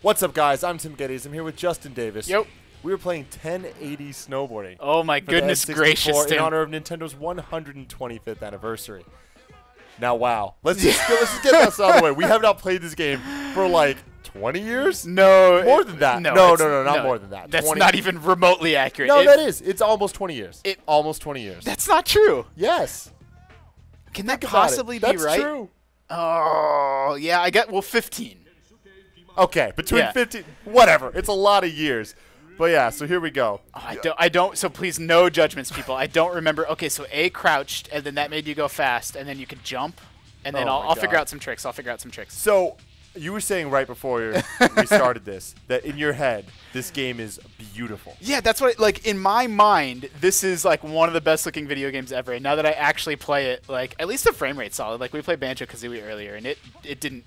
What's up, guys? I'm Tim Geddes. I'm here with Justin Davis. Yep. We were playing 1080 snowboarding. Oh my goodness gracious, in honor of Nintendo's 125th anniversary. Now, wow. Let's just get that out of the way. We have not played this game for like 20 years? No. More than that. No, not more than that. That's 20. Not even remotely accurate. No, that is. It's almost 20 years. Almost 20 years. That's not true. Yes. Can that possibly be right? That's true. Oh, yeah, I got, 15. Okay, between 15, whatever. It's a lot of years. But yeah, so here we go. Oh, I don't, so please, no judgments, people. I don't remember. Okay, so A, crouched, and then that made you go fast, and then you could jump, and then I'll figure out some tricks. So you were saying right before we started this that in your head, this game is beautiful. Yeah, that's what, like, in my mind, this is, like, one of the best-looking video games ever. And now that I actually play it, like, at least the frame rate's solid. Like, we played Banjo-Kazooie earlier, and it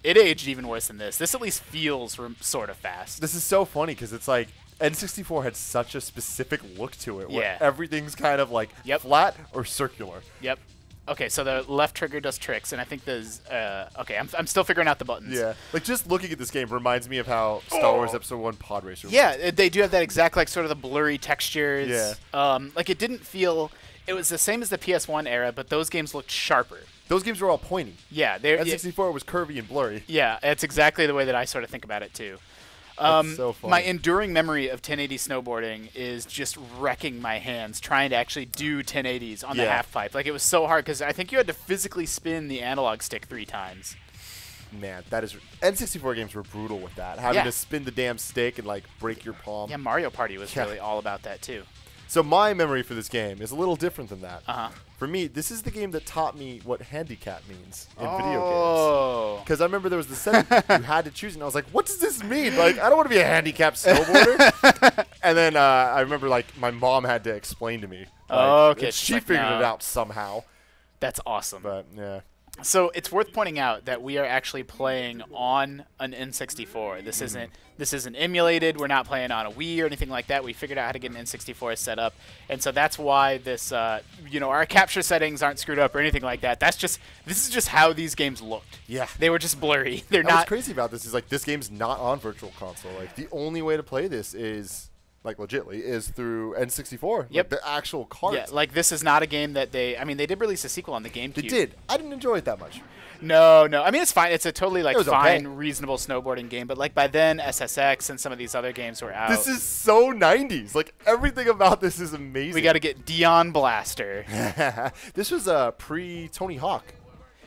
aged even worse than this. This at least feels sort of fast. This is so funny because it's like N64 had such a specific look to it where everything's kind of like flat or circular. Yep. Okay, so the left trigger does tricks, and I think there's okay, I'm still figuring out the buttons. Yeah, like just looking at this game reminds me of how Star Wars Episode 1 Pod Racer was. Yeah, they do have that exact, like, sort of the blurry textures. Yeah. Like, it didn't feel, it was the same as the PS1 era, but those games looked sharper. Those games were all pointy. Yeah. N64 was curvy and blurry. Yeah, it's exactly the way that I sort of think about it, too. So funny. My enduring memory of 1080 snowboarding is just wrecking my hands trying to actually do 1080s on the half pipe. Like, it was so hard because I think you had to physically spin the analog stick 3 times. Man, that is N64 games were brutal with that. Having to spin the damn stick and like break your palm. Yeah, Mario Party was really all about that too. So my memory for this game is a little different than that. Uh-huh. For me, this is the game that taught me what handicap means in video games. Because I remember there was the setting you had to choose, and I was like, what does this mean? Like, I don't want to be a handicapped snowboarder. And then I remember, like, my mom had to explain to me. Like, okay. She figured it out somehow. That's awesome. But, yeah. So it's worth pointing out that we are actually playing on an N64. This isn't emulated. We're not playing on a Wii or anything like that. We figured out how to get an N64 set up, and so that's why this, our capture settings aren't screwed up or anything like that. This is just how these games looked. Yeah, they were just blurry. They're not. What's crazy about this is like this game's not on Virtual Console. Like the only way to play this is. Like, legitly, is through N64. Yep. Like, the actual cards. Yeah, like, this is not a game that they did release a sequel on the GameCube. They did. I didn't enjoy it that much. No. I mean, it's fine. It's a totally, like, fine, okay. reasonable snowboarding game. But, like, by then, SSX and some of these other games were out. This is so 90s. Like, everything about this is amazing. We got to get Dion Blaster. This was pre-Tony Hawk,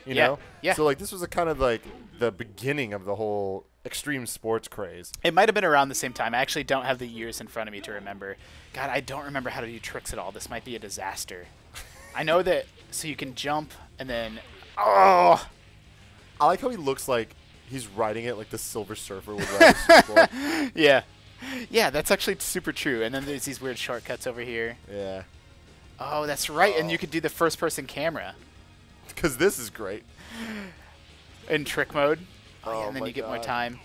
you know? Yeah. So, like, this was a kind of, like, the beginning of the whole extreme sports craze. It might have been around the same time. I actually don't have the years in front of me to remember. God, I don't remember how to do tricks at all. This might be a disaster. I know that, so you can jump and then, I like how he looks like he's riding it like the Silver Surfer would ride a surfboard. Yeah, that's actually super true. And then there's these weird shortcuts over here. Yeah. Oh, that's right. And you could do the first-person camera. Because this is great. In trick mode. And then you get more time.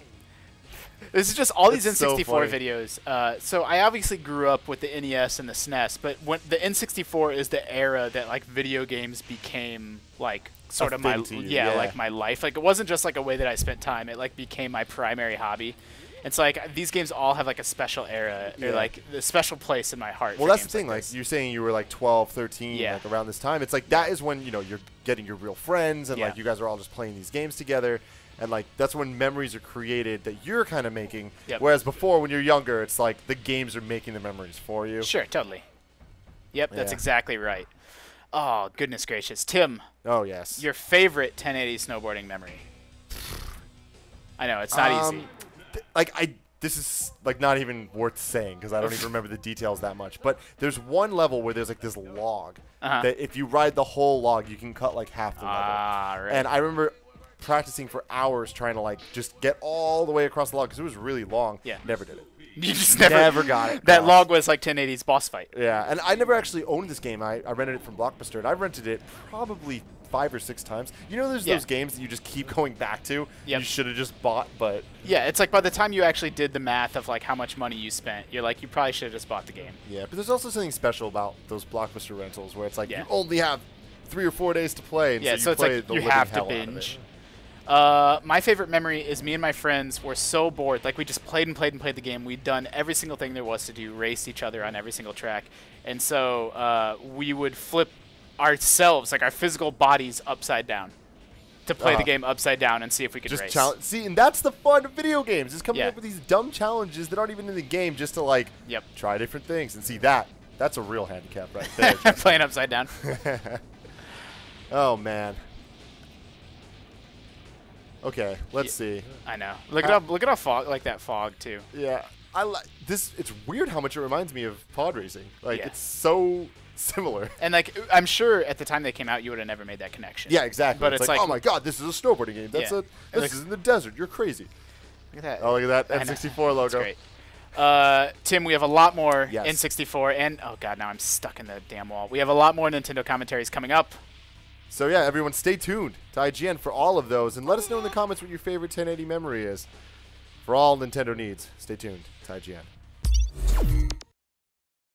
This is just all these N64 videos. So I obviously grew up with the NES and the SNES, but when the N64 is the era that like video games became like sort of my like my life. Like it wasn't just like a way that I spent time. It like became my primary hobby. It's like these games all have like a special era or like a special place in my heart. Well, that's the thing. Like you're saying you were like 12, 13, like around this time. It's like that is when, you know, you're getting your real friends and like you guys are all just playing these games together. And, like, that's when memories are created that you're kind of making. Whereas before, when you're younger, it's like the games are making the memories for you. Sure, totally. Yep, that's exactly right. Oh, goodness gracious. Tim. Oh, yes. Your favorite 1080 snowboarding memory? I know, it's not easy. This is, like, not even worth saying because I don't even remember the details that much. But there's one level where there's, like, this log that if you ride the whole log, you can cut, like, half the level. Right. And I remember practicing for hours trying to like just get all the way across the log because it was really long. Never did it. You just never got it. That log was like 1080's boss fight. Yeah, and I never actually owned this game. I rented it from Blockbuster, and I rented it probably 5 or 6 times. You know, there's those games that you just keep going back to. You should have just bought, but yeah, it's like by the time you actually did the math of like how much money you spent, you're like you probably should have just bought the game. Yeah, but there's also something special about those Blockbuster rentals where it's like you only have 3 or 4 days to play. And so it's like you have to binge. My favorite memory is me and my friends were so bored. Like, we just played and played and played the game. We'd done every single thing there was to do, raced each other on every single track. And so we would flip ourselves, like our physical bodies, upside down to play the game upside down and see if we could race. See, and that's the fun of video games, is coming up with these dumb challenges that aren't even in the game just to, like, try different things. And see, that's a real handicap right there. Playing upside down. Oh, man. Okay, let's see. I know. Look at how fog, like that fog too. Yeah, I like this. It's weird how much it reminds me of pod racing. Like it's so similar. And like I'm sure at the time they came out, you would have never made that connection. Yeah, exactly. But it's like, oh my god, this is a snowboarding game. This is in the desert. You're crazy. Look at that. Oh, look at that N64 logo. That's great. Tim, we have a lot more N64 and oh god, now I'm stuck in the damn wall. We have a lot more Nintendo commentaries coming up. So yeah, everyone stay tuned to IGN for all of those, and let us know in the comments what your favorite 1080 memory is. For all Nintendo needs, stay tuned to IGN.